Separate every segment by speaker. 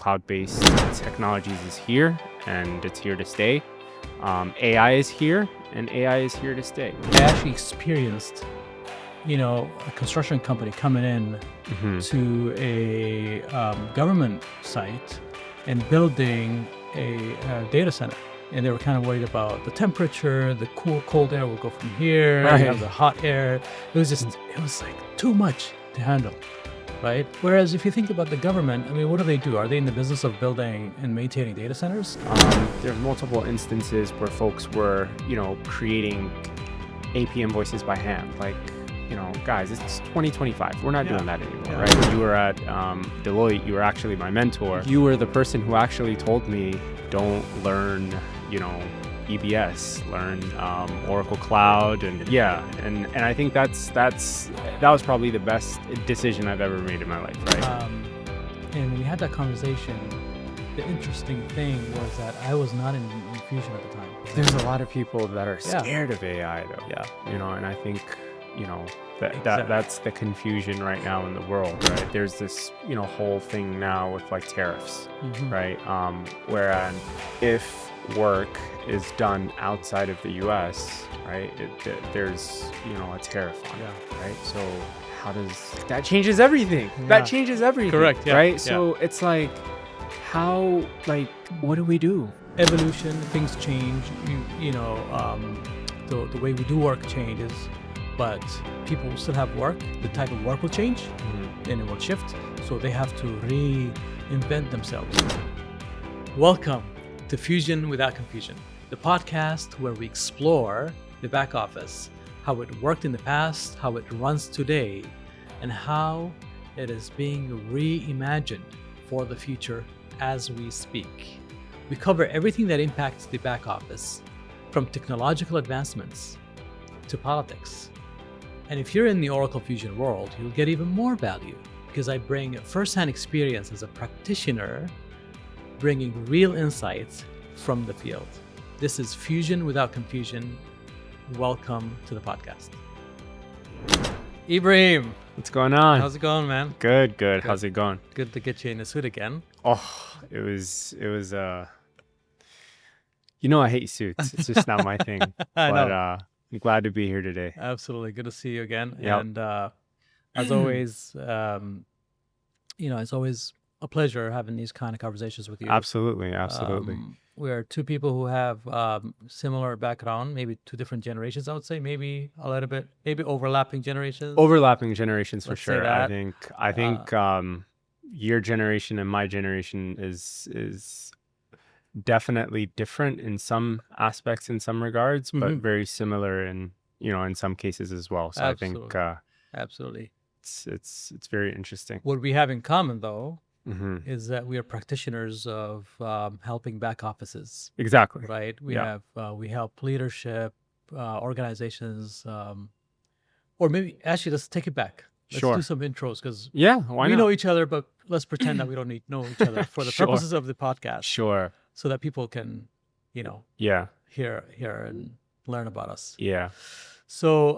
Speaker 1: cloud-based technologies is here, and it's here to stay. AI is here, and AI is here to stay.
Speaker 2: I actually experienced, a construction company coming in to a government site and building a data center. And they were kind of worried about the temperature, the cold air will go from here,
Speaker 1: Right.
Speaker 2: you have the hot air. It was like too much to handle, right? Whereas if you think about the government, what do they do? Are they in the business of building and maintaining data centers?
Speaker 1: There are multiple instances where folks were, creating AP invoices by hand. Like, guys, it's 2025. We're not doing that anymore, right? You were at Deloitte. You were actually my mentor. You were the person who actually told me, don't learn, EBS, learn Oracle Cloud, and I think that was probably the best decision I've ever made in my life, right?
Speaker 2: And when we had that conversation, the interesting thing was that I was not in Fusion at the time.
Speaker 1: There's a lot of people that are scared of AI, though.
Speaker 2: Yeah.
Speaker 1: And I think,
Speaker 2: Exactly.
Speaker 1: that's the confusion right now in the world, right? There's this, whole thing now with like tariffs, right? Whereas if work is done outside of the U.S., right, there's, a tariff on it, right? So how does that changes everything?
Speaker 2: Yeah.
Speaker 1: That changes everything.
Speaker 2: Correct. Yeah.
Speaker 1: Right. So it's like, what do we do?
Speaker 2: Evolution, things change. The way we do work changes, but people will still have work. The type of work will change, and it will shift. So they have to reinvent themselves. Welcome to Fusion Without Confusion, the podcast where we explore the back office, how it worked in the past, how it runs today, and how it is being reimagined for the future as we speak. We cover everything that impacts the back office, from technological advancements to politics. And if you're in the Oracle Fusion world, you'll get even more value because I bring firsthand experience as a practitioner, bringing real insights from the field. This is Fusion Without Confusion. Welcome to the podcast. Ibrahim.
Speaker 1: What's going on?
Speaker 2: How's it going, man?
Speaker 1: Good. How's it going?
Speaker 2: Good to get you in the suit again.
Speaker 1: Oh, it was I hate suits. It's just not my thing.
Speaker 2: I
Speaker 1: But
Speaker 2: know.
Speaker 1: I'm glad to be here today.
Speaker 2: Absolutely. Good to see you again.
Speaker 1: Yep.
Speaker 2: And as always, it's always a pleasure having these kind of conversations with you.
Speaker 1: Absolutely.
Speaker 2: We are two people who have similar background, maybe two different generations, I would say, maybe a little bit, maybe overlapping generations.
Speaker 1: Overlapping generations for
Speaker 2: Let's say
Speaker 1: sure.
Speaker 2: that.
Speaker 1: I think your generation and my generation is definitely different in some aspects, in some regards, but very similar in some cases as well. So
Speaker 2: Absolutely.
Speaker 1: I think
Speaker 2: Absolutely.
Speaker 1: it's very interesting.
Speaker 2: What we have in common, though, is that we are practitioners of helping back offices.
Speaker 1: Exactly.
Speaker 2: Right. We
Speaker 1: Yeah.
Speaker 2: we help leadership, organizations, or maybe actually let's take it back. Let's
Speaker 1: Sure.
Speaker 2: do some intros because
Speaker 1: Yeah. Why
Speaker 2: we
Speaker 1: not?
Speaker 2: know each other, but let's pretend that we don't know each other for the
Speaker 1: Sure.
Speaker 2: purposes of the podcast,
Speaker 1: Sure.
Speaker 2: so that people can,
Speaker 1: Yeah.
Speaker 2: hear and learn about us.
Speaker 1: Yeah.
Speaker 2: So,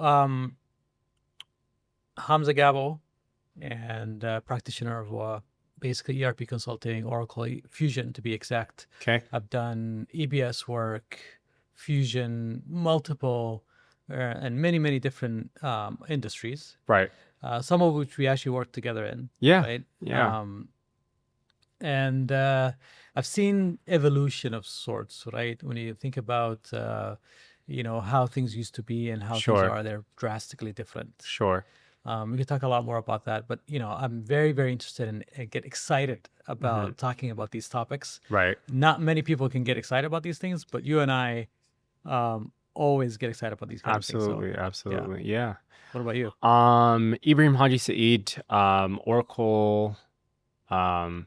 Speaker 2: Hamza Gabow, and practitioner of basically ERP consulting, Oracle Fusion to be exact.
Speaker 1: Okay.
Speaker 2: I've done EBS work, Fusion, multiple, and many different industries,
Speaker 1: Right.
Speaker 2: some of which we actually work together in.
Speaker 1: Yeah.
Speaker 2: Right.
Speaker 1: Yeah.
Speaker 2: And I've seen evolution of sorts, right? When you think about, how things used to be and how
Speaker 1: Sure.
Speaker 2: things are, they're drastically different.
Speaker 1: Sure.
Speaker 2: We could talk a lot more about that, but I'm very, very interested and get excited about talking about these topics.
Speaker 1: Right.
Speaker 2: Not many people can get excited about these things, but you and I always get excited about these kind of things.
Speaker 1: Absolutely. Absolutely. Yeah.
Speaker 2: What about you?
Speaker 1: Ibrahim Haji-Said, Oracle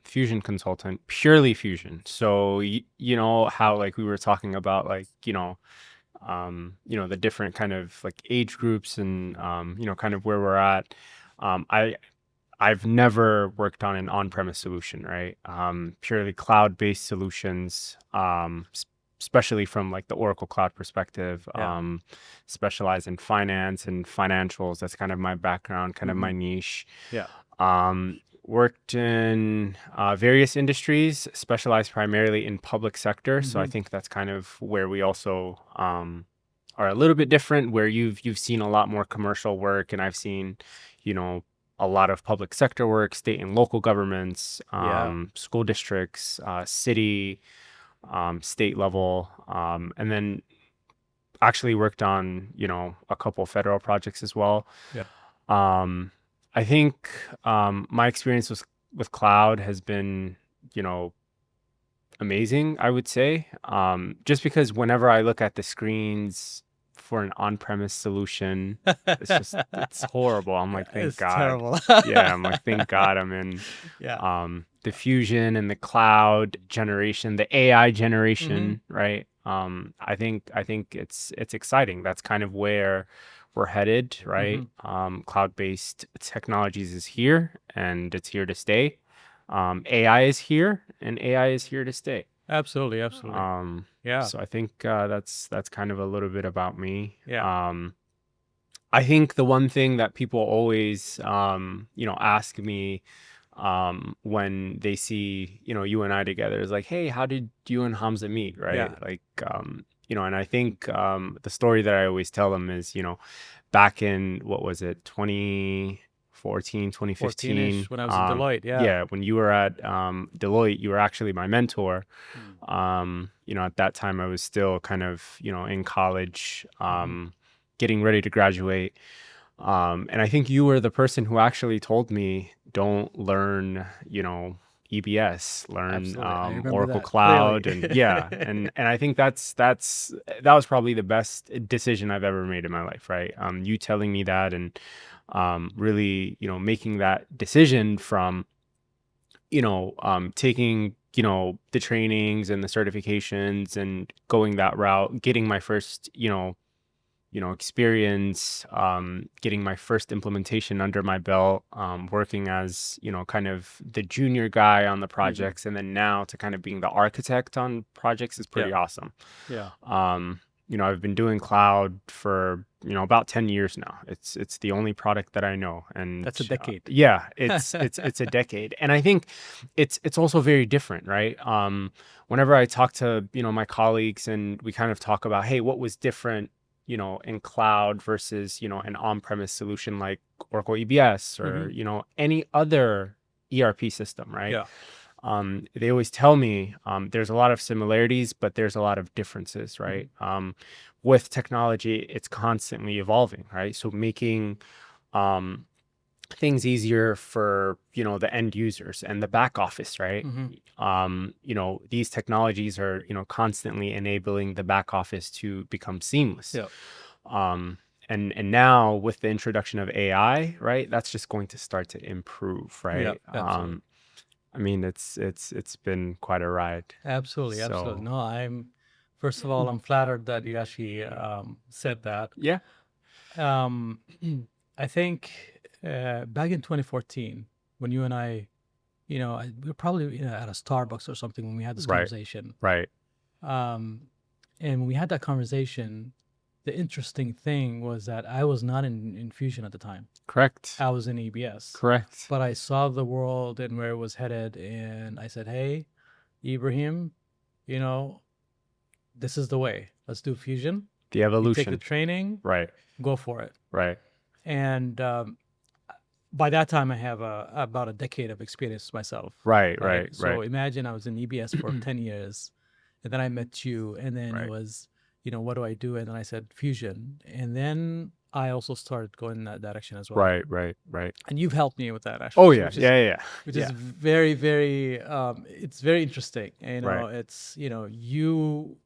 Speaker 1: Fusion consultant, purely Fusion. So how like we were talking about the different kind of like age groups and kind of where we're at. I've never worked on an on-premise solution, right? Purely cloud-based solutions, especially from like the Oracle Cloud perspective. Specialize in finance and financials. That's kind of my background, kind of my niche.
Speaker 2: Yeah.
Speaker 1: worked in various industries, specialized primarily in public sector. So I think that's kind of where we also are a little bit different, where you've seen a lot more commercial work, and I've seen, you know, a lot of public sector work, state and local governments, school districts, city, state level, and then actually worked on, you know, a couple federal projects as well.
Speaker 2: Yeah.
Speaker 1: I think my experience with cloud has been, you know, amazing, I would say. Just because whenever I look at the screens for an on-premise solution, it's horrible. I'm like, thank
Speaker 2: It's
Speaker 1: God.
Speaker 2: terrible.
Speaker 1: Yeah, I'm like, thank God I'm in the fusion and the cloud generation, the AI generation, right? I think it's exciting. That's kind of where we're headed, right? Cloud-based technologies is here, and it's here to stay. AI is here, and AI is here to stay.
Speaker 2: Absolutely. Yeah.
Speaker 1: So I think that's kind of a little bit about me.
Speaker 2: Yeah.
Speaker 1: I think the one thing that people always, you know, ask me when they see, you know, you and I together is like, hey, how did you and Hamza meet, right?
Speaker 2: Yeah.
Speaker 1: Like, you know, and I think the story that I always tell them is, you know, back in, what was it, 2014, 2015,
Speaker 2: 14-ish, when I was at Deloitte.
Speaker 1: yeah, when you were at Deloitte, you were actually my mentor. You know, at that time I was still kind of, you know, in college, getting ready to graduate. And I think you were the person who actually told me, don't learn, you know, EBS, learn Oracle
Speaker 2: that
Speaker 1: Cloud,
Speaker 2: clearly.
Speaker 1: and yeah, and I think that was probably the best decision I've ever made in my life, right? You telling me that, and really, you know, making that decision from, you know, taking, you know, the trainings and the certifications and going that route, getting my first, you know, experience, getting my first implementation under my belt, working as, you know, kind of the junior guy on the projects, and then now to kind of being the architect on projects is pretty awesome.
Speaker 2: Yeah.
Speaker 1: You know, I've been doing cloud for, you know, about 10 years now. It's the only product that I know, and
Speaker 2: That's a decade.
Speaker 1: Yeah, it's a decade, and I think it's also very different, right? Whenever I talk to, you know, my colleagues, and we kind of talk about, hey, what was different, you know, in cloud versus, you know, an on-premise solution like Oracle EBS or, you know, any other ERP system, right?
Speaker 2: Yeah.
Speaker 1: They always tell me there's a lot of similarities, but there's a lot of differences, right? With technology, it's constantly evolving, right? So making things easier for, you know, the end users and the back office, right? You know, these technologies are, you know, constantly enabling the back office to become seamless. And now with the introduction of AI, right, that's just going to start to improve, right? I mean, it's been quite a ride.
Speaker 2: Absolutely. No, first of all, I'm flattered that you actually said that.
Speaker 1: Yeah.
Speaker 2: I think back in 2014, when you and I, you know, we were probably, you know, at a Starbucks or something when we had this conversation.
Speaker 1: Right.
Speaker 2: And when we had that conversation, the interesting thing was that I was not in Fusion at the time.
Speaker 1: Correct.
Speaker 2: I was in EBS.
Speaker 1: Correct.
Speaker 2: But I saw the world and where it was headed, and I said, hey, Ibrahim, you know, this is the way. Let's do Fusion.
Speaker 1: The evolution.
Speaker 2: You take the training.
Speaker 1: Right.
Speaker 2: Go for it.
Speaker 1: Right.
Speaker 2: And by that time, I have about a decade of experience myself.
Speaker 1: Right.
Speaker 2: So imagine I was in EBS for 10 years, and then I met you, and then it was, you know, what do I do? And then I said Fusion. And then I also started going in that direction as well.
Speaker 1: Right.
Speaker 2: And you've helped me with that, actually.
Speaker 1: Oh, yeah.
Speaker 2: Which is very, very, it's very interesting. You know, it's, you know, you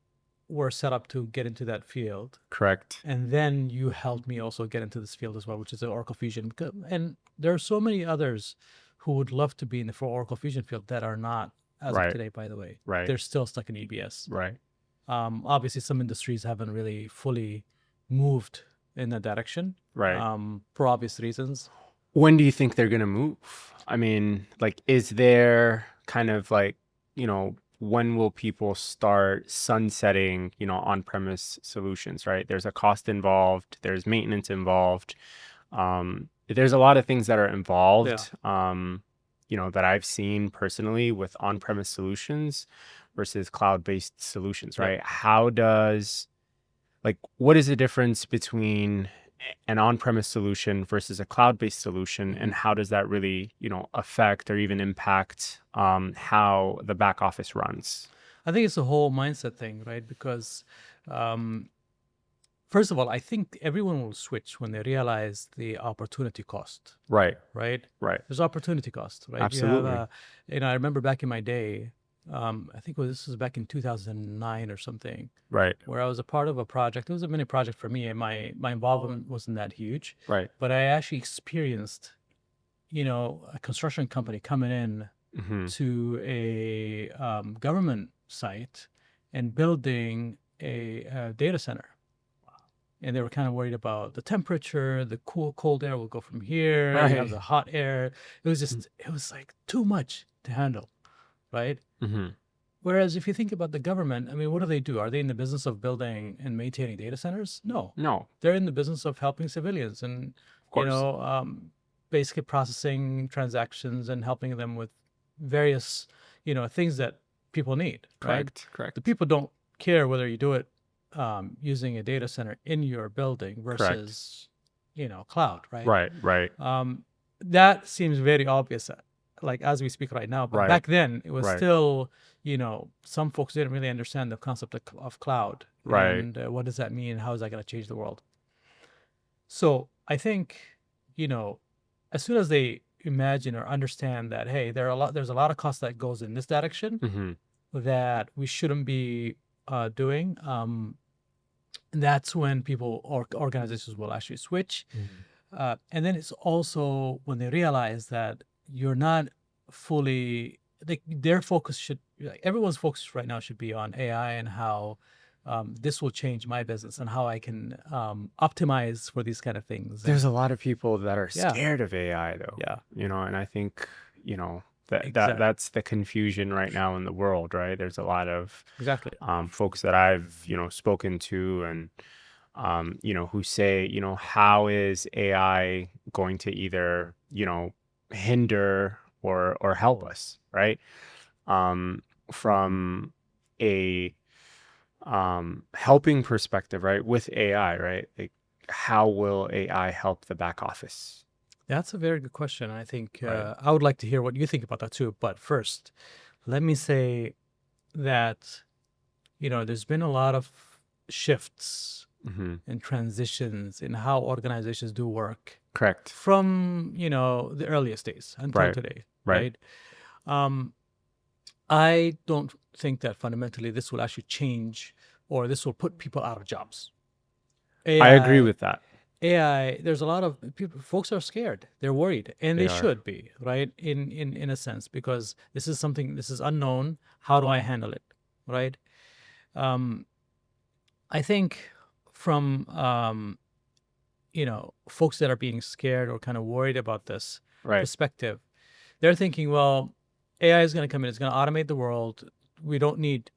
Speaker 2: were set up to get into that field.
Speaker 1: Correct.
Speaker 2: And then you helped me also get into this field as well, which is the Oracle Fusion. And there are so many others who would love to be in the Oracle Fusion field that are not as of today, by the way. They're still stuck in EBS. Obviously, some industries haven't really fully moved in that direction. For obvious reasons.
Speaker 1: When do you think they're going to move? I mean, like, is there kind of like, you know, when will people start sunsetting, you know, on-premise solutions, right? There's a cost involved. There's maintenance involved. There's a lot of things that are involved. that I've seen personally with on-premise solutions versus cloud-based solutions,
Speaker 2: Yeah.
Speaker 1: right? What is the difference between an on-premise solution versus a cloud-based solution, and how does that really, affect or even impact how the back office runs?
Speaker 2: I think it's a whole mindset thing, right? Because first of all, I think everyone will switch when they realize the opportunity cost,
Speaker 1: Right,
Speaker 2: right?
Speaker 1: right.
Speaker 2: There's opportunity cost, right? You
Speaker 1: Absolutely.
Speaker 2: have, I remember back in my day, I think this was back in 2009 or something,
Speaker 1: Right,
Speaker 2: where I was a part of a project. It was a mini project for me, and my involvement wasn't that huge,
Speaker 1: right.
Speaker 2: but I actually experienced, a construction company coming in
Speaker 1: Mm-hmm.
Speaker 2: to a government site and building a data center. And they were kind of worried about the temperature, the cold air will go from here, you have
Speaker 1: Right.
Speaker 2: the hot air. It was like too much to handle, right?
Speaker 1: Mm-hmm.
Speaker 2: Whereas if you think about the government, I mean, what do they do? Are they in the business of building and maintaining data centers? No,
Speaker 1: No,
Speaker 2: they're in the business of helping civilians and,
Speaker 1: of course.
Speaker 2: basically processing transactions and helping them with various, things that people need, right?
Speaker 1: Correct, correct,
Speaker 2: The people don't care whether you do it using a data center in your building
Speaker 1: correct.
Speaker 2: versus, cloud, right?
Speaker 1: Right, right,
Speaker 2: That seems very obvious, like as we speak right now. But
Speaker 1: right,
Speaker 2: back then, it was
Speaker 1: right,
Speaker 2: still, some folks didn't really understand the concept of cloud
Speaker 1: right.
Speaker 2: and what does that mean? How is that going to change the world? So I think, as soon as they imagine or understand that, hey, there's a lot of cost that goes in this direction
Speaker 1: Mm-hmm.
Speaker 2: that we shouldn't be doing. That's when people or organizations will actually switch. And then it's also when they realize that you're not fully, their focus should, like, everyone's focus right now should be on AI and how this will change my business and how I can optimize for these kind of things.
Speaker 1: There's
Speaker 2: And
Speaker 1: a lot of people that are
Speaker 2: yeah,
Speaker 1: scared of AI though.
Speaker 2: yeah,
Speaker 1: And I think,
Speaker 2: exactly,
Speaker 1: that's the confusion right now in the world, right? There's a lot of
Speaker 2: exactly.
Speaker 1: folks that I've, spoken to and who say, how is AI going to either, hinder or help us, right? From a helping perspective, right? With AI, right? Like, how will AI help the back office?
Speaker 2: That's a very good question. I think
Speaker 1: Right.
Speaker 2: I would like to hear what you think about that too. But first, let me say that, there's been a lot of shifts
Speaker 1: Mm-hmm.
Speaker 2: and transitions in how organizations do work
Speaker 1: Correct.
Speaker 2: from, the earliest days until
Speaker 1: Right.
Speaker 2: today,
Speaker 1: Right.
Speaker 2: right? I don't think that fundamentally this will actually change or this will put people out of jobs.
Speaker 1: I agree with that.
Speaker 2: AI, there's a lot of people, folks are scared. They're worried, and
Speaker 1: They
Speaker 2: they
Speaker 1: are.
Speaker 2: should be, right? In a sense, because this is unknown. How do I handle it, right? I think from folks that are being scared or kind of worried about this
Speaker 1: Right.
Speaker 2: perspective, they're thinking, well, AI is going to come in, it's going to automate the world. We don't need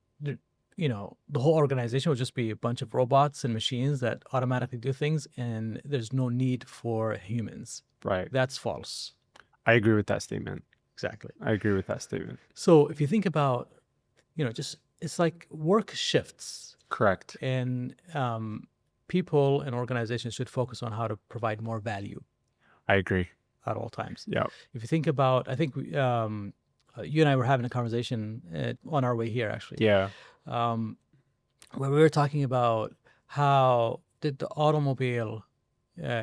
Speaker 2: the whole organization will just be a bunch of robots and machines that automatically do things, and there's no need for humans.
Speaker 1: Right.
Speaker 2: That's false.
Speaker 1: I agree with that statement.
Speaker 2: Exactly.
Speaker 1: I agree with that statement.
Speaker 2: So if you think about, it's like work shifts,
Speaker 1: Correct.
Speaker 2: and people and organizations should focus on how to provide more value
Speaker 1: I agree.
Speaker 2: at all times.
Speaker 1: Yeah.
Speaker 2: If you think about, I think you and I were having a conversation on our way here, actually.
Speaker 1: Yeah.
Speaker 2: Where we were talking about how did the automobile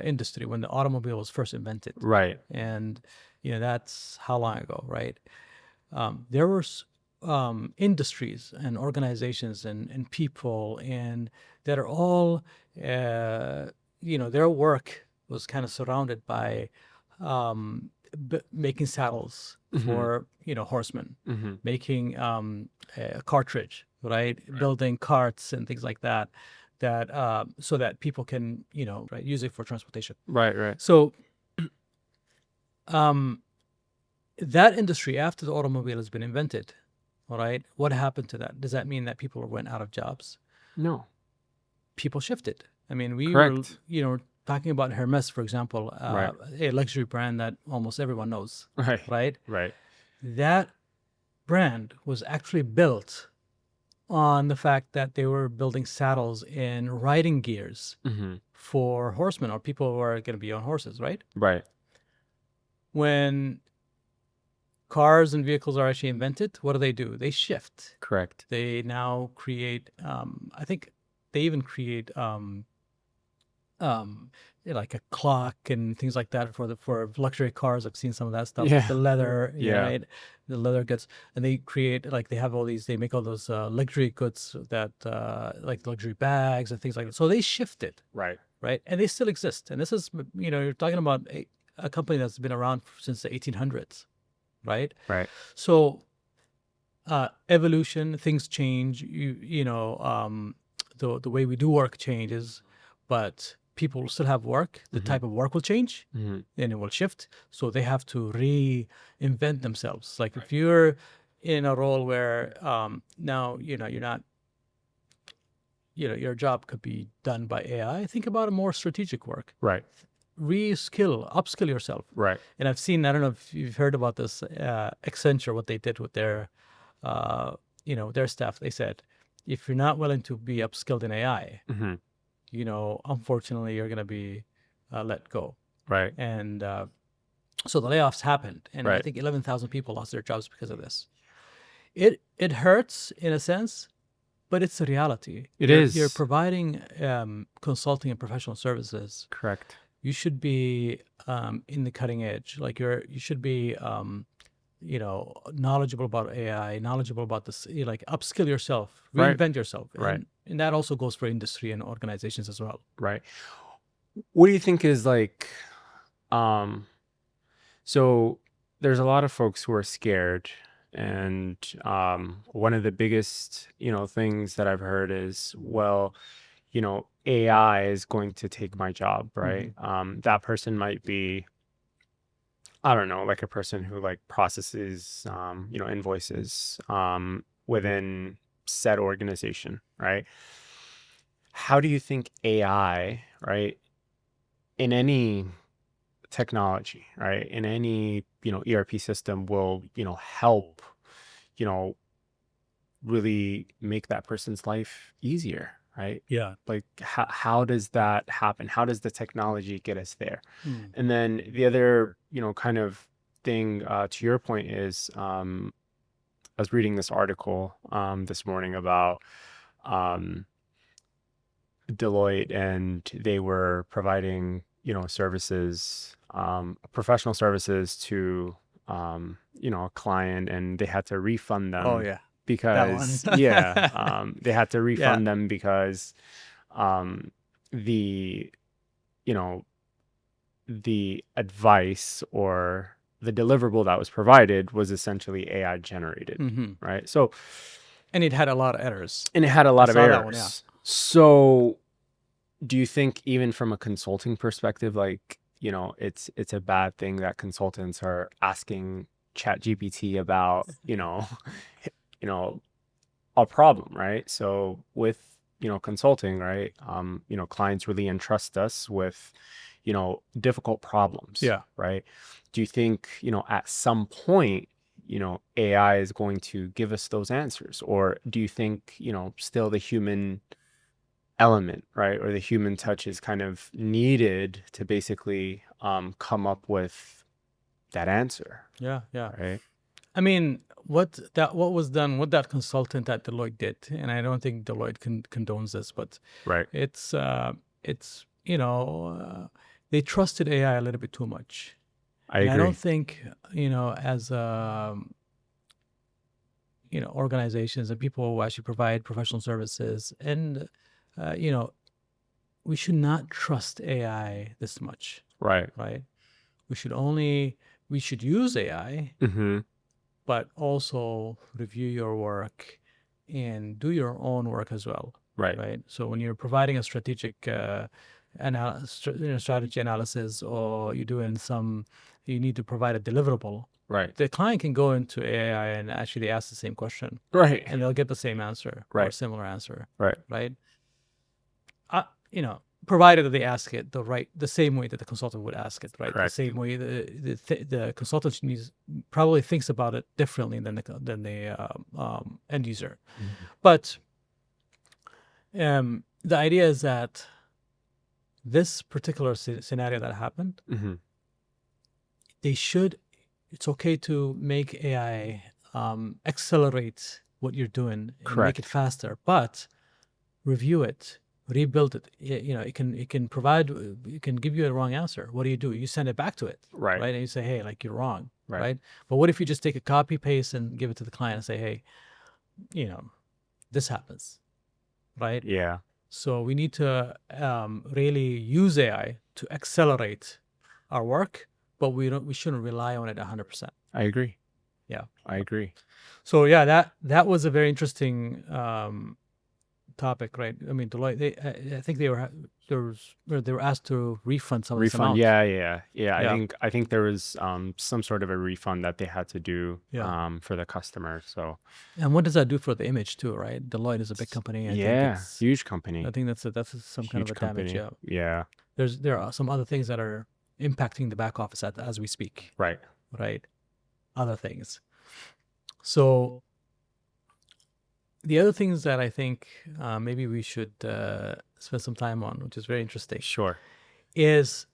Speaker 2: industry, when the automobile was first invented,
Speaker 1: Right.
Speaker 2: and that's how long ago, right? There were industries and organizations and people and that are all their work was kind of surrounded by making saddles for horsemen, making a cartridge, right? Building carts and things like that so that people can use it for transportation.
Speaker 1: Right.
Speaker 2: So that industry, after the automobile has been invented, all right, what happened to that? Does that mean that people went out of jobs?
Speaker 1: No.
Speaker 2: People shifted. I mean, we
Speaker 1: Correct.
Speaker 2: were talking about Hermes, for example,
Speaker 1: Right.
Speaker 2: a luxury brand that almost everyone knows,
Speaker 1: Right.
Speaker 2: right?
Speaker 1: Right.
Speaker 2: That brand was actually built on the fact that they were building saddles and riding gears
Speaker 1: Mm-hmm.
Speaker 2: for horsemen or people who are going to be on horses, right?
Speaker 1: Right.
Speaker 2: When cars and vehicles are actually invented, what do? They shift.
Speaker 1: Correct.
Speaker 2: They now create, I think they even create like a clock and things like that for luxury cars. I've seen some of that stuff.
Speaker 1: Yeah.
Speaker 2: The leather,
Speaker 1: Yeah.
Speaker 2: right? The leather gets, and they create like they have all these. They make all those luxury goods that like luxury bags and things like that. So they shifted,
Speaker 1: Right.
Speaker 2: right? And they still exist. And this is, you're talking about a company that's been around since the 1800s, right?
Speaker 1: Right.
Speaker 2: So evolution, things change. The way we do work changes, but people will still have work. The type of work will change,
Speaker 1: Mm-hmm.
Speaker 2: and it will shift. So they have to reinvent themselves. Like if you're in a role where now you're not, your job could be done by AI. Think about a more strategic work.
Speaker 1: Right.
Speaker 2: Upskill yourself.
Speaker 1: Right.
Speaker 2: And I've seen, I don't know if you've heard about this, Accenture, what they did with their, their staff. They said, if you're not willing to be upskilled in AI,
Speaker 1: Mm-hmm.
Speaker 2: Unfortunately, you're going to be let go.
Speaker 1: Right.
Speaker 2: And so the layoffs happened. And I
Speaker 1: Right.
Speaker 2: think 11,000 people lost their jobs because of this. It hurts in a sense, but it's a reality.
Speaker 1: It
Speaker 2: You're-
Speaker 1: is.
Speaker 2: You're providing consulting and professional services.
Speaker 1: Correct.
Speaker 2: You should be in the cutting edge. Like you should be, knowledgeable about AI, knowledgeable about this. Like upskill yourself,
Speaker 1: Right.
Speaker 2: reinvent yourself.
Speaker 1: Right.
Speaker 2: And that also goes for industry and organizations as well.
Speaker 1: Right. What do you think is like, so there's a lot of folks who are scared, and one of the biggest, things that I've heard is, well, AI is going to take my job, right? That person might be, I don't know, like a person who like processes, invoices within said organization, right? How do you think AI, right, in any technology, right, in any, ERP system will, help, really make that person's life easier, right?
Speaker 2: Yeah.
Speaker 1: Like how does that happen? How does the technology get us there? And then the other, kind of thing to your point is, I was reading this article this morning about Deloitte, and they were providing, services, professional services to, a client, and they had to refund them.
Speaker 2: Oh yeah.
Speaker 1: Because
Speaker 2: That
Speaker 1: they had to refund
Speaker 2: Yeah.
Speaker 1: them because the the advice or the deliverable that was provided was essentially AI generated, right? So,
Speaker 2: And it had a lot of errors.
Speaker 1: and it had a lot
Speaker 2: I
Speaker 1: of
Speaker 2: saw
Speaker 1: errors.
Speaker 2: that one, yeah.
Speaker 1: So, do you think even from a consulting perspective, like, it's a bad thing that consultants are asking ChatGPT about, a problem, right? So with, consulting, right? Clients really entrust us with, difficult problems.
Speaker 2: Yeah.
Speaker 1: Right. Do you think, at some point, AI is going to give us those answers? Or do you think, still the human element, right? Or the human touch is kind of needed to basically come up with that answer,
Speaker 2: Yeah. Yeah.
Speaker 1: right?
Speaker 2: I mean, what was done, what that consultant at Deloitte did, and I don't think Deloitte condones this, but
Speaker 1: Right.
Speaker 2: it's they trusted AI a little bit too much.
Speaker 1: I
Speaker 2: And
Speaker 1: agree.
Speaker 2: I don't think, as organizations and people who actually provide professional services, and we should not trust AI this much,
Speaker 1: Right.
Speaker 2: right? We should use AI,
Speaker 1: Mm-hmm.
Speaker 2: but also review your work and do your own work as well,
Speaker 1: Right.
Speaker 2: right? So when you're providing a strategic strategy analysis, or you're doing you need to provide a deliverable,
Speaker 1: Right.
Speaker 2: the client can go into AI and actually ask the same question,
Speaker 1: Right.
Speaker 2: and they'll get the same answer or a
Speaker 1: Right.
Speaker 2: similar answer,
Speaker 1: Right.
Speaker 2: right? provided that they ask it the same way that the consultant would ask it, right?
Speaker 1: Correct.
Speaker 2: The same way the consultant probably thinks about it differently than the end user. But the idea is that this particular scenario that happened, it's okay to make AI accelerate what you're doing and make it faster, but review it, rebuild it. It can give you a wrong answer. What do? You send it back to it, right? And you say, hey, like, you're wrong, right? But what if you just take a copy paste and give it to the client and say, hey, this happens, right?
Speaker 1: Yeah.
Speaker 2: So we need to really use AI to accelerate our work, but we shouldn't rely on it 100%.
Speaker 1: I agree.
Speaker 2: Yeah,
Speaker 1: I agree.
Speaker 2: So yeah, that was a very interesting topic, right? I mean, Deloitte, I think they were asked to refund some of this amount.
Speaker 1: Yeah. I think there was some sort of a refund that they had to do for the customer. So,
Speaker 2: and what does that do for the image too, right? Deloitte is a big company. I think
Speaker 1: huge company.
Speaker 2: I think that's some kind of a damage.
Speaker 1: Yeah.
Speaker 2: There are some other things that are impacting the back office as we speak.
Speaker 1: Right.
Speaker 2: Other things. So the other things that I think maybe we should spend some time on, which is very interesting.
Speaker 1: Sure.
Speaker 2: Is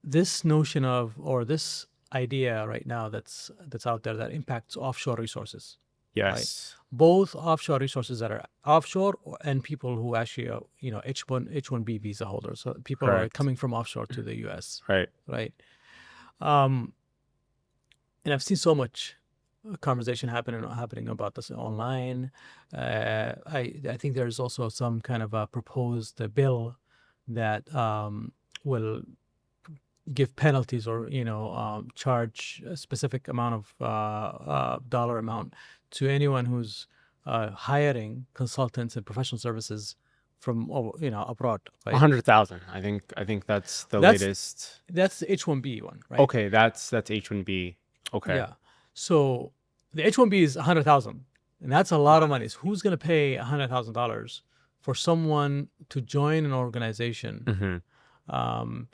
Speaker 2: this notion of, or this idea right now that's out there that impacts offshore resources.
Speaker 1: Yes.
Speaker 2: Right? Both offshore resources that are offshore and people who actually are, H1B visa holders. So people are coming from offshore to the US. Right. And I've seen so much conversation happening about this online. I think there's also some kind of a proposed bill that will give penalties or charge a specific amount of dollar amount to anyone who's hiring consultants and professional services from abroad. Right?
Speaker 1: 100,000. I think that's the latest.
Speaker 2: That's the H1B one, right?
Speaker 1: Okay, that's H1B. Okay.
Speaker 2: Yeah. So the H1B is 100,000, and that's a lot of money. So who's going to pay $100,000 for someone to join an organization? And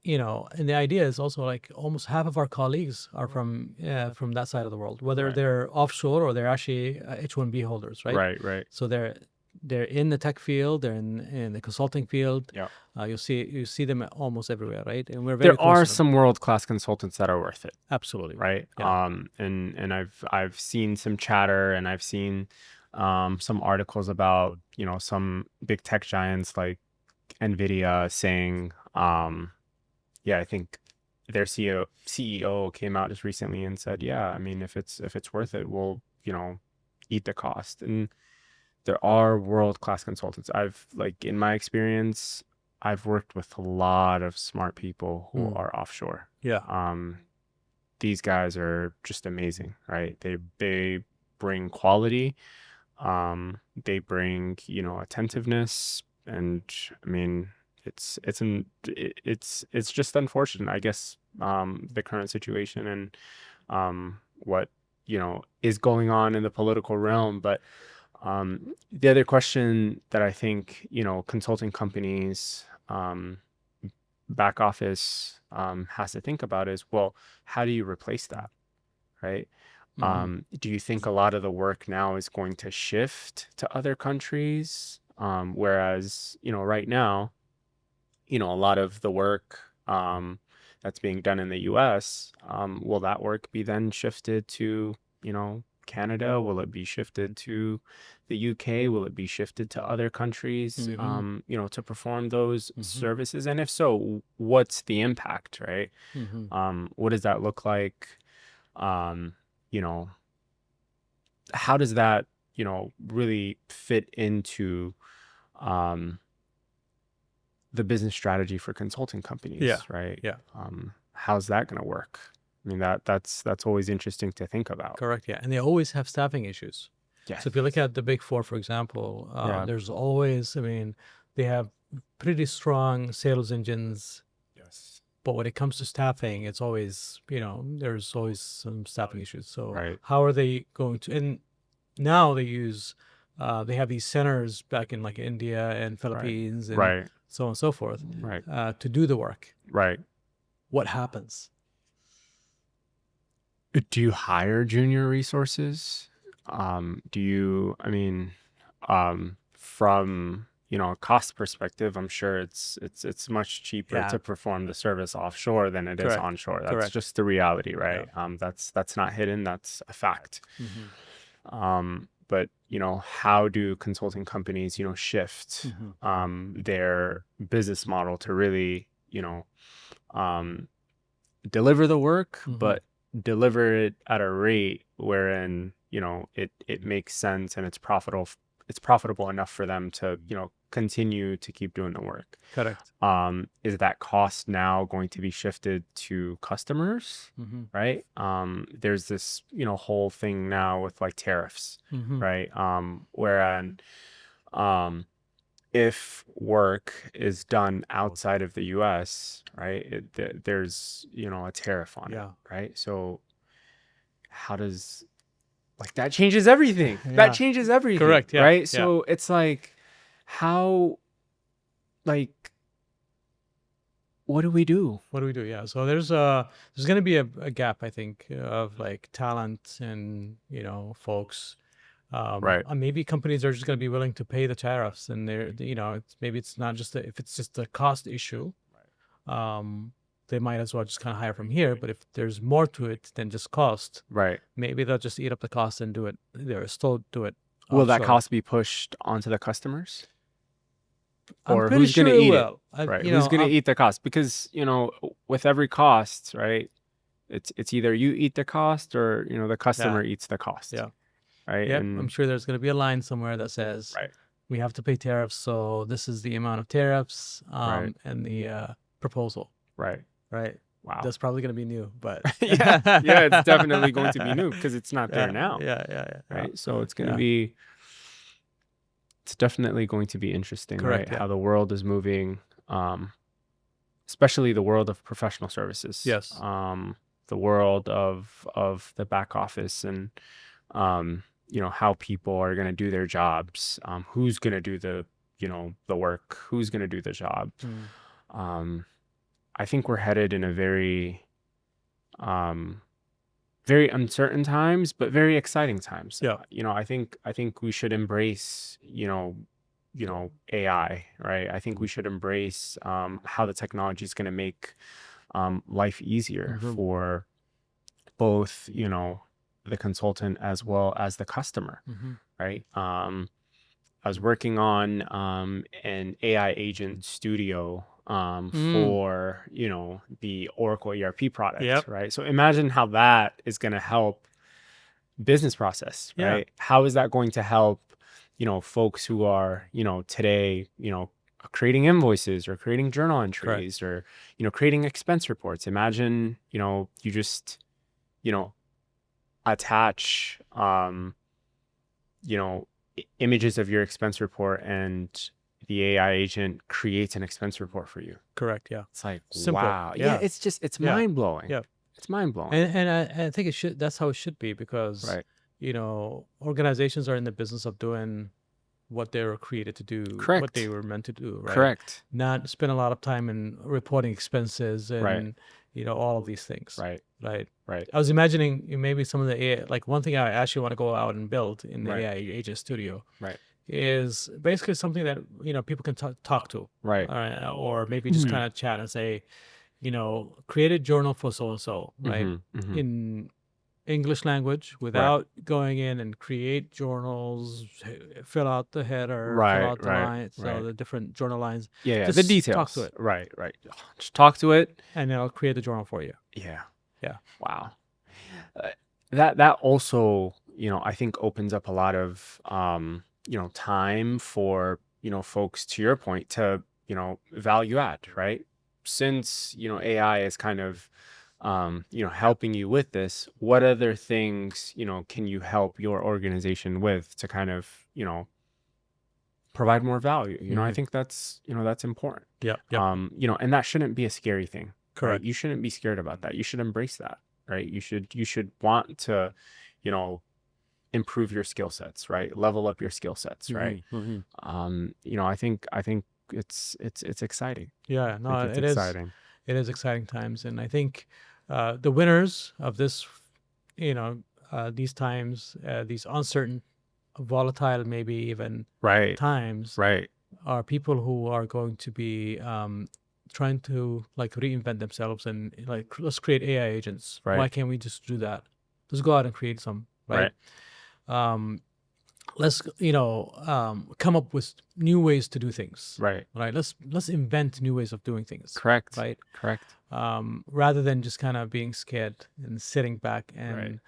Speaker 2: the idea is also like almost half of our colleagues are from that side of the world, whether they're offshore or they're actually H1B holders, right?
Speaker 1: Right.
Speaker 2: So they're in the tech field, they're in the consulting field.
Speaker 1: Yeah.
Speaker 2: You see them almost everywhere, right? And we're
Speaker 1: there are some world-class consultants that are worth it.
Speaker 2: Absolutely.
Speaker 1: Right.
Speaker 2: Yeah.
Speaker 1: And I've seen some chatter, and I've seen some articles about some big tech giants like NVIDIA saying, I think their CEO came out just recently and said, I mean, if it's worth it, we'll eat the cost. And there are world-class consultants. In my experience, I've worked with a lot of smart people who are offshore.
Speaker 2: Yeah.
Speaker 1: These guys are just amazing, right? They bring quality. They bring, attentiveness. And I mean, it's just unfortunate, I guess, the current situation and what, is going on in the political realm. But the other question that I think, consulting companies, back office has to think about is, well, how do you replace that, right? Do you think a lot of the work now is going to shift to other countries? Whereas, right now, a lot of the work that's being done in the US, will that work be then shifted to, Canada? Will it be shifted to the UK? Will it be shifted to other countries, to perform those services? And if so, what's the impact, right? What does that look like? How does that, really fit into the business strategy for consulting companies, right?
Speaker 2: Yeah.
Speaker 1: How's that going to work? I mean, that's always interesting to think about.
Speaker 2: Correct. Yeah. And they always have staffing issues.
Speaker 1: Yeah.
Speaker 2: So if you look at the Big Four, for example, there's always, they have pretty strong sales engines.
Speaker 1: Yes.
Speaker 2: But when it comes to staffing, it's always, there's always some staffing issues. So how are they going to, and now they use, they have these centers back in like India and Philippines and so on and so forth,
Speaker 1: Right.
Speaker 2: to do the work.
Speaker 1: Right.
Speaker 2: What happens?
Speaker 1: Do you hire junior resources? Do you, I mean, from, a cost perspective, I'm sure it's much cheaper
Speaker 2: Yeah.
Speaker 1: to perform the service offshore than it is
Speaker 2: Correct.
Speaker 1: onshore. That's
Speaker 2: Correct.
Speaker 1: just the reality, right? That's not hidden. That's a fact. But how do consulting companies, shift their business model to really, deliver the work, but deliver it at a rate wherein it makes sense and it's profitable enough for them to continue to keep doing the work.
Speaker 2: Correct.
Speaker 1: Is that cost now going to be shifted to customers? Right. There's this whole thing now with like tariffs, right? Whereas if work is done outside of the US, right, there's a tariff on it, right? So how does that changes everything. That changes everything.
Speaker 2: Correct. Yeah.
Speaker 1: Right. So it's like, how, what do we do?
Speaker 2: What do we do? Yeah. So there's going to be a gap, I think, of like talent and folks.
Speaker 1: Right.
Speaker 2: Maybe companies are just going to be willing to pay the tariffs, and it's not just if it's just a cost issue. They might as well just kind of hire from here. But if there's more to it than just cost,
Speaker 1: right,
Speaker 2: maybe they'll just eat up the cost and do it. They'll still do it.
Speaker 1: Will that cost be pushed onto the customers?
Speaker 2: Or
Speaker 1: who's going to eat it?
Speaker 2: Right.
Speaker 1: Who's going to eat the cost? Because with every cost, right, it's either you eat the cost or the customer eats the cost.
Speaker 2: Yeah.
Speaker 1: Right.
Speaker 2: Yeah. I'm sure there's going to be a line somewhere that says, we have to pay tariffs, so this is the amount of tariffs and the proposal.
Speaker 1: Right.
Speaker 2: Right.
Speaker 1: Wow.
Speaker 2: That's probably going to be new, but
Speaker 1: yeah, it's definitely going to be new because it's not there now.
Speaker 2: Yeah.
Speaker 1: Right. So it's going to be. It's definitely going to be interesting,
Speaker 2: Correct,
Speaker 1: right? How the world is moving, especially the world of professional services.
Speaker 2: Yes.
Speaker 1: The world of the back office and how people are going to do their jobs. Who's going to do the work? Who's going to do the job? I think we're headed in a very very uncertain times, but very exciting times.
Speaker 2: Yeah.
Speaker 1: I think we should embrace, AI, right? I think we should embrace how the technology is going to make life easier for both, the consultant as well as the customer, right? I was working on an AI agent studio for the Oracle ERP product, right? So imagine how that is going to help business process, right? How is that going to help folks who are today creating invoices or creating journal entries or creating expense reports? Imagine you just attach images of your expense report and the AI agent creates an expense report for you.
Speaker 2: Correct. Yeah.
Speaker 1: It's like,
Speaker 2: simple.
Speaker 1: wow. Yeah. It's mind blowing.
Speaker 2: Yeah.
Speaker 1: It's mind blowing.
Speaker 2: And I think that's how it should be, because, organizations are in the business of doing what they were created to do, what they were meant to do, right?
Speaker 1: Correct.
Speaker 2: Not spend a lot of time in reporting expenses and, all of these things.
Speaker 1: Right.
Speaker 2: I was imagining maybe some of the AI, like one thing I actually want to go out and build in the AI agent studio. Is basically something that people can talk to, or maybe just kind of chat and say, create a journal for so and so, right, in English language, without going in and create journals, fill out the header, fill out the lines, the different journal lines.
Speaker 1: Just the details.
Speaker 2: Talk to it.
Speaker 1: Right. Just talk to it,
Speaker 2: and then I'll create the journal for you.
Speaker 1: Yeah.
Speaker 2: Wow.
Speaker 1: That also, I think opens up a lot of time for, folks, to your point, to, value add, right? Since, AI is kind of, helping you with this, what other things, can you help your organization with to kind of, provide more value? I think that's, that's important.
Speaker 2: Yeah.
Speaker 1: And that shouldn't be a scary thing.
Speaker 2: Correct.
Speaker 1: Right? You shouldn't be scared about that. You should embrace that, right? You should want to, improve your skill sets, right? Level up your skill sets, right? I think it's exciting.
Speaker 2: Yeah, no,
Speaker 1: Like, it's
Speaker 2: it is.
Speaker 1: exciting.
Speaker 2: It is exciting times, and I think the winners of this, you know, these times, these uncertain, volatile, maybe even
Speaker 1: Right.
Speaker 2: times,
Speaker 1: Right.
Speaker 2: are people who are going to be trying to like reinvent themselves and like let's create AI agents. Why
Speaker 1: Right.
Speaker 2: can't we just do that? Let's go out and create some, right?
Speaker 1: Right.
Speaker 2: Let's come up with new ways to do things.
Speaker 1: Right.
Speaker 2: Right. Let's invent new ways of doing things.
Speaker 1: Correct.
Speaker 2: Right.
Speaker 1: Correct.
Speaker 2: Rather than just kind of being scared and sitting back and
Speaker 1: Right.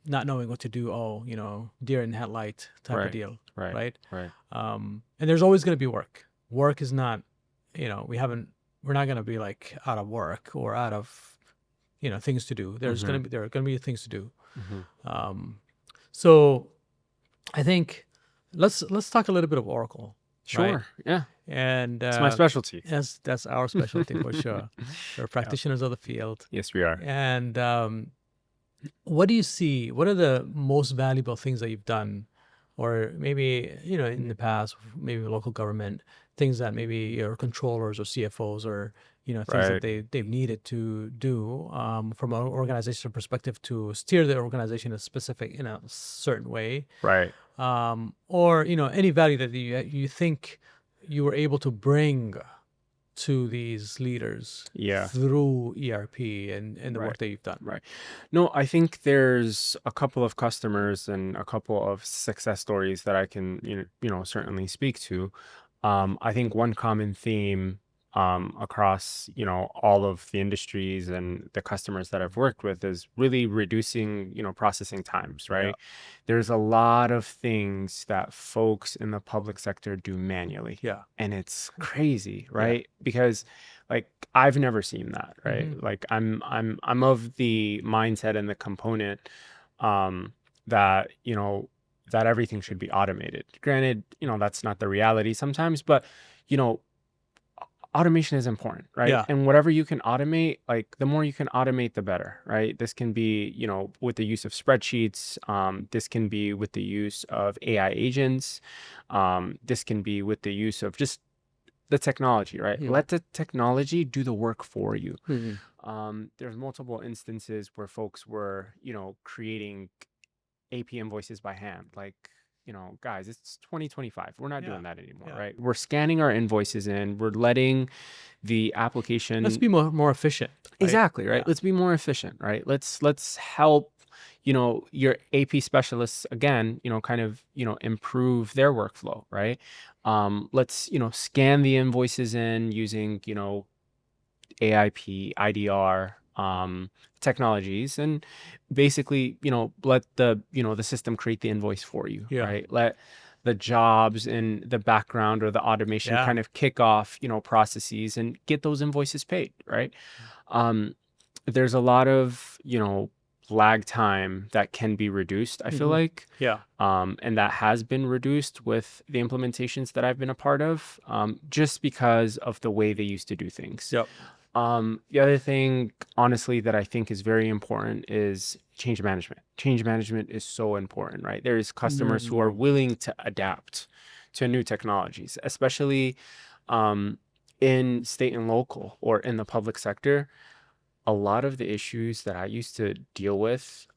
Speaker 2: not knowing what to do. Oh, deer in headlight type of
Speaker 1: Right.
Speaker 2: deal.
Speaker 1: Right.
Speaker 2: Right.
Speaker 1: Right.
Speaker 2: And there's always going to be work. Work is not, we're not going to be like out of work or out of, things to do. There are going to be things to do. So I think let's talk a little bit of Oracle.
Speaker 1: Sure.
Speaker 2: Right?
Speaker 1: Yeah.
Speaker 2: And
Speaker 1: It's my specialty.
Speaker 2: that's our specialty for sure. We're practitioners of the field.
Speaker 1: Yes, we are.
Speaker 2: And what do you see? What are the most valuable things that you've done, or maybe in the past, maybe local government, things that maybe your controllers or CFOs or things that they've needed to do from an organizational perspective to steer the organization in a specific certain way,
Speaker 1: Right.
Speaker 2: or any value that you think you were able to bring to these leaders through ERP and the work that you've done.
Speaker 1: Right. No, I think there's a couple of customers and a couple of success stories that I can certainly speak to. I think one common theme across all of the industries and the customers that I've worked with is really reducing processing times, right?
Speaker 2: Yeah.
Speaker 1: There's a lot of things that folks in the public sector do manually.
Speaker 2: Yeah.
Speaker 1: And it's crazy, right? Because like I've never seen that, right? Like I'm of the mindset and the component that that everything should be automated. Granted, that's not the reality sometimes, but automation is important, right?
Speaker 2: Yeah.
Speaker 1: And whatever you can automate, like the more you can automate, the better, right? This can be, with the use of spreadsheets. This can be with the use of AI agents. This can be with the use of just the technology, right? Let the technology do the work for you. There's multiple instances where folks were, creating AP invoices by hand. Like, guys, it's 2025. We're not doing that anymore, right? We're scanning our invoices in. We're letting the application.
Speaker 2: Let's be more efficient. Right?
Speaker 1: Exactly, right? Let's be more efficient, right? Let's help, your AP specialists again, kind of, improve their workflow, right? Let's, scan the invoices in using, AIP, IDR, technologies, and basically, let the system create the invoice for you, right? Let the jobs in the background or the automation kind of kick off, processes and get those invoices paid, right? There's a lot of, lag time that can be reduced, I feel like. And that has been reduced with the implementations that I've been a part of, just because of the way they used to do things. The other thing, honestly, that I think is very important is change management. Change management is so important, right? There's customers who are willing to adapt to new technologies, especially in state and local or in the public sector. A lot of the issues that I used to deal with,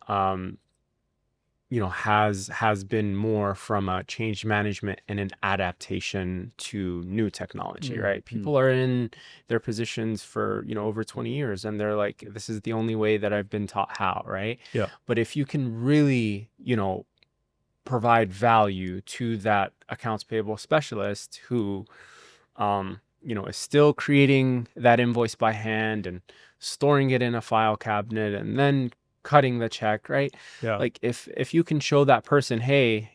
Speaker 1: has been more from a change management and an adaptation to new technology, right? People are in their positions for, over 20 years and they're like, this is the only way that I've been taught how, right? But if you can really, provide value to that accounts payable specialist who, is still creating that invoice by hand and storing it in a file cabinet and then cutting the check, right? Like if you can show that person, hey,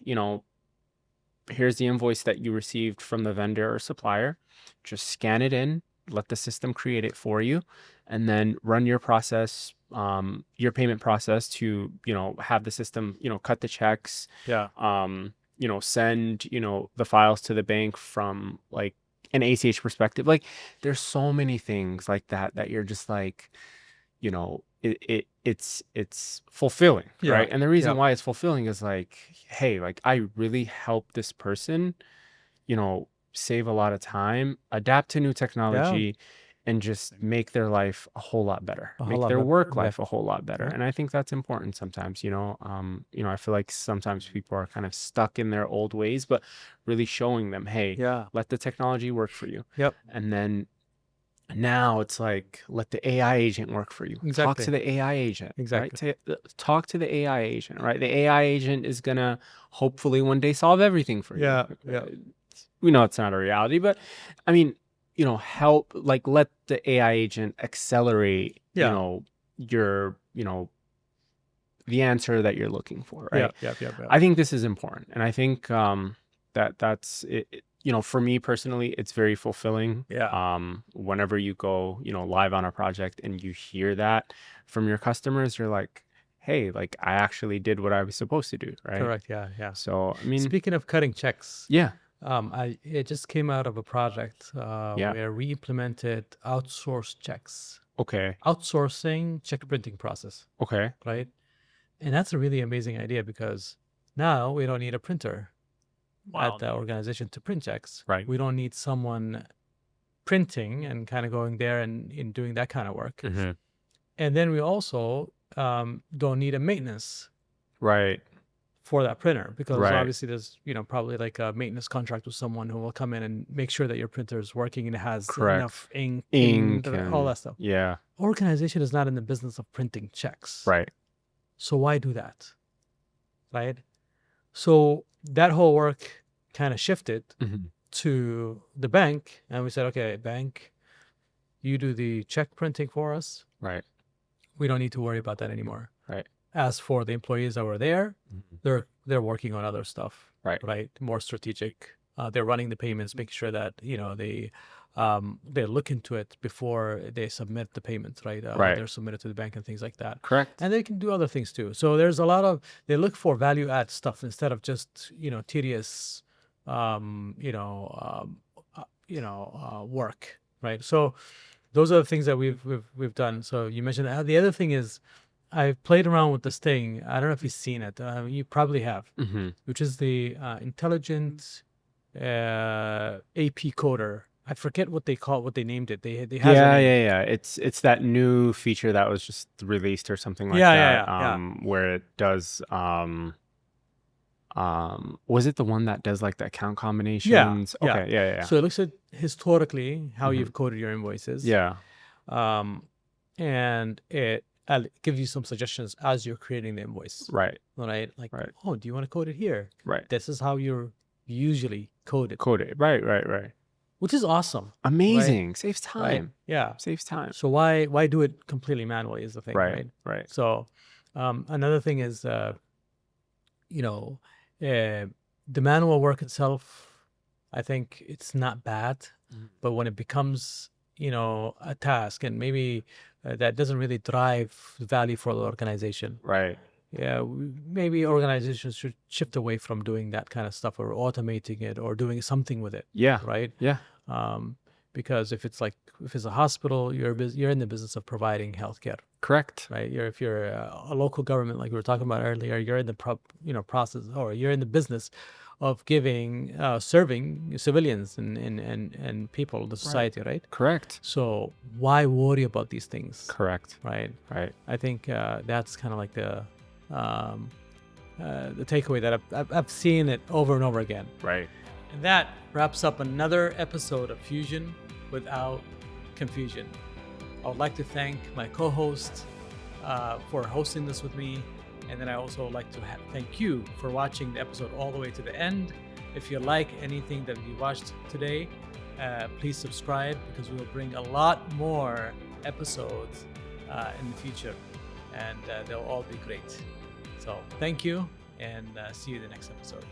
Speaker 1: here's the invoice that you received from the vendor or supplier, just scan it in, let the system create it for you, and then run your process, your payment process to, have the system, cut the checks, send, the files to the bank from like an ACH perspective. Like there's so many things like that you're just like, it's fulfilling, right? And the reason why it's fulfilling is like, hey, like I really helped this person, save a lot of time, adapt to new technology, and just make their life a whole lot better,
Speaker 2: A whole
Speaker 1: make
Speaker 2: lot
Speaker 1: their
Speaker 2: better,
Speaker 1: work
Speaker 2: yeah.
Speaker 1: life a whole lot better.
Speaker 2: Yeah.
Speaker 1: And I think that's important sometimes, I feel like sometimes people are kind of stuck in their old ways, but really showing them, hey,
Speaker 2: Yeah.
Speaker 1: let the technology work for you.
Speaker 2: Yep.
Speaker 1: And then now it's like, let the AI agent work for you. Talk
Speaker 2: Exactly.
Speaker 1: to the AI agent.
Speaker 2: Exactly.
Speaker 1: Right? Talk to the AI agent, right? The AI agent is going to hopefully one day solve everything for you.
Speaker 2: Yeah. Yeah.
Speaker 1: We know it's not a reality, but I mean, help, like, let the AI agent accelerate,
Speaker 2: Yeah.
Speaker 1: your, the answer that you're looking for, right?
Speaker 2: Yeah. Yeah. Yeah.
Speaker 1: I think this is important. And I think that's it. For me personally, it's very fulfilling.
Speaker 2: Yeah.
Speaker 1: Whenever you go, live on a project and you hear that from your customers, you're like, hey, like I actually did what I was supposed to do, right?
Speaker 2: Correct. Yeah. Yeah.
Speaker 1: So, I mean,
Speaker 2: Speaking of cutting checks,
Speaker 1: yeah,
Speaker 2: it just came out of a project
Speaker 1: Yeah.
Speaker 2: where we implemented outsourced checks,
Speaker 1: okay,
Speaker 2: outsourcing check printing process,
Speaker 1: okay,
Speaker 2: right? And that's a really amazing idea because now we don't need a printer at the organization to print checks.
Speaker 1: Right.
Speaker 2: We don't need someone printing and kind of going there and in doing that kind of work.
Speaker 1: Mhm.
Speaker 2: And then we also don't need a maintenance
Speaker 1: right,
Speaker 2: for that printer because
Speaker 1: Right.
Speaker 2: obviously there's probably like a maintenance contract with someone who will come in and make sure that your printer is working and it has
Speaker 1: Correct.
Speaker 2: enough ink,
Speaker 1: ink,
Speaker 2: and all
Speaker 1: and
Speaker 2: that stuff.
Speaker 1: yeah,
Speaker 2: Organization is not in the business of printing checks,
Speaker 1: right,
Speaker 2: so why do that, right? So that whole work kind of shifted
Speaker 1: Mhm.
Speaker 2: to the bank, and we said, okay, bank, you do the check printing for us.
Speaker 1: right,
Speaker 2: We don't need to worry about that anymore.
Speaker 1: Right.
Speaker 2: As for the employees that were there,
Speaker 1: Mhm.
Speaker 2: they're working on other stuff,
Speaker 1: Right.
Speaker 2: more strategic. They're running the payments, making sure that they look into it before they submit the payments, right?
Speaker 1: Right.
Speaker 2: They're submitted to the bank and things like that.
Speaker 1: correct,
Speaker 2: And they can do other things too. So there's a lot of, they look for value add stuff instead of just tedious work, right? So those are the things that we've done. So you mentioned the other thing is I've played around with this thing. I don't know if you've seen it. You probably have,
Speaker 1: hmm
Speaker 2: which is the intelligent AP coder. I forget what they named it. They has a
Speaker 1: yeah,
Speaker 2: name.
Speaker 1: yeah. It's that new feature that was just released or something like
Speaker 2: Yeah,
Speaker 1: that.
Speaker 2: yeah.
Speaker 1: Where it does was it the one that does like the account combinations?
Speaker 2: yeah.
Speaker 1: Okay, yeah.
Speaker 2: So it looks at historically how
Speaker 1: Mhm.
Speaker 2: you've coded your invoices.
Speaker 1: Yeah,
Speaker 2: And it gives you some suggestions as you're creating the invoice.
Speaker 1: right,
Speaker 2: Right? Like,
Speaker 1: Right.
Speaker 2: oh, do you want to code it here?
Speaker 1: right.
Speaker 2: This is how you're usually coded,
Speaker 1: Code it. Right.
Speaker 2: which is awesome.
Speaker 1: Amazing. Saves
Speaker 2: Right?
Speaker 1: time.
Speaker 2: Yeah.
Speaker 1: Saves time.
Speaker 2: So why do it completely manually is the thing, right?
Speaker 1: Right.
Speaker 2: So another thing is, the manual work itself, I think it's not bad, but when it becomes, a task and maybe that doesn't really drive value for the organization.
Speaker 1: Right.
Speaker 2: Yeah, maybe organizations should shift away from doing that kind of stuff or automating it or doing something with it,
Speaker 1: Yeah.
Speaker 2: right?
Speaker 1: Yeah.
Speaker 2: Because if it's a hospital, you're in the business of providing healthcare,
Speaker 1: Correct.
Speaker 2: right? If you're a local government, like we were talking about earlier, you're in the process, or you're in the business of serving civilians and people, the society, right?
Speaker 1: Correct.
Speaker 2: So why worry about these things,
Speaker 1: Correct.
Speaker 2: right?
Speaker 1: Right.
Speaker 2: I think that's kind of like the takeaway that I've seen it over and over again.
Speaker 1: Right.
Speaker 2: And that wraps up another episode of Fusion Without Confusion. I would like to thank my co-host for hosting this with me. And then I also like to thank you for watching the episode all the way to the end. If you like anything that we watched today, please subscribe because we will bring a lot more episodes in the future. And they'll all be great. So thank you and see you in the next episode.